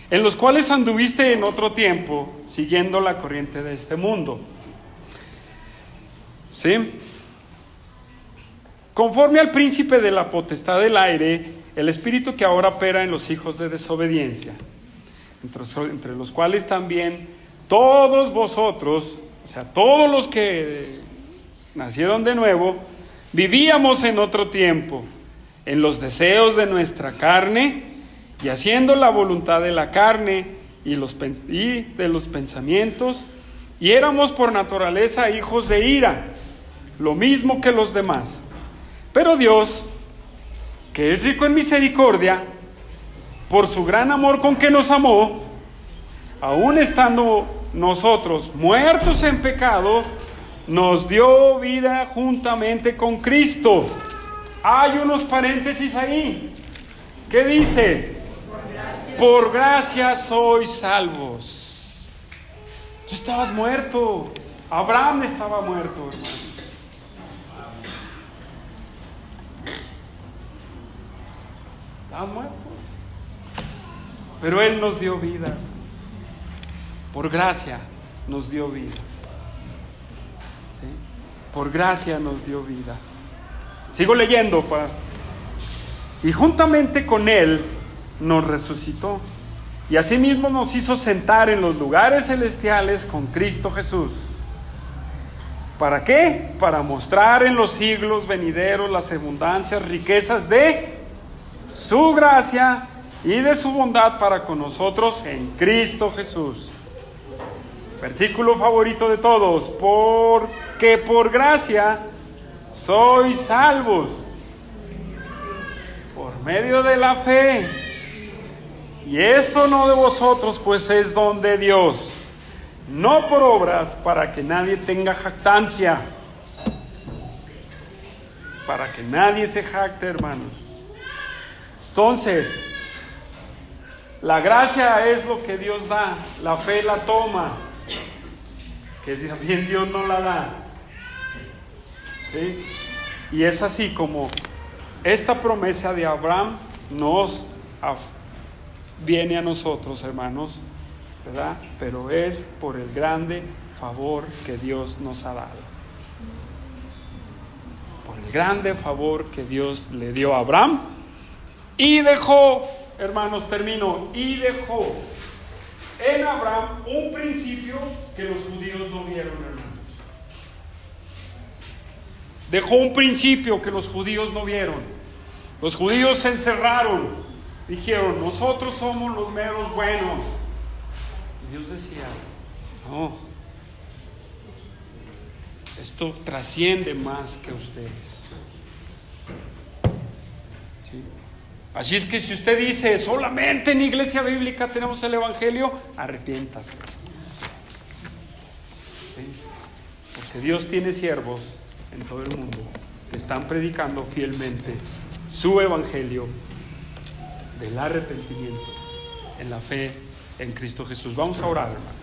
en los cuales anduviste en otro tiempo, siguiendo la corriente de este mundo. ¿Sí? Conforme al príncipe de la potestad del aire, el espíritu que ahora opera en los hijos de desobediencia, entre los cuales también todos vosotros, o sea, todos los que nacieron de nuevo, vivíamos en otro tiempo, en los deseos de nuestra carne, y haciendo la voluntad de la carne y de los pensamientos, y éramos por naturaleza hijos de ira, lo mismo que los demás. Pero Dios, que es rico en misericordia, por su gran amor con que nos amó, aun estando nosotros muertos en pecado, nos dio vida juntamente con Cristo. Hay unos paréntesis ahí. ¿Qué dice? Por gracia sois salvos. Tú estabas muerto. Abraham estaba muerto, hermano. Estaban muertos. Pero Él nos dio vida. Por gracia nos dio vida. ¿Sí? Por gracia nos dio vida. Sigo leyendo. Y juntamente con Él nos resucitó. Y asimismo nos hizo sentar en los lugares celestiales con Cristo Jesús. ¿Para qué? Para mostrar en los siglos venideros las abundancias, riquezas de su gracia y de su bondad para con nosotros en Cristo Jesús. Versículo favorito de todos. Porque por gracia sois salvos por medio de la fe. Y eso no de vosotros, pues es don de Dios, no por obras, para que nadie tenga jactancia. Para que nadie se jacte, hermanos. Entonces, la gracia es lo que Dios da, la fe la toma, que también Dios no la da. ¿Sí? Y es así como esta promesa de Abraham viene a nosotros, hermanos, ¿verdad? Pero es por el grande favor que Dios nos ha dado. Por el grande favor que Dios le dio a Abraham. Y dejó, hermanos, termino, y dejó en Abraham un principio que los judíos no vieron, hermanos. Dejó un principio que los judíos no vieron. Los judíos se encerraron, dijeron, nosotros somos los meros buenos. Y Dios decía, no, Esto trasciende más que ustedes. ¿Sí? Así es que si usted dice, solamente en Iglesia Bíblica tenemos el Evangelio, arrepiéntase. ¿Sí? Porque Dios tiene siervos en todo el mundo que están predicando fielmente su Evangelio del arrepentimiento en la fe en Cristo Jesús. Vamos a orar, hermano.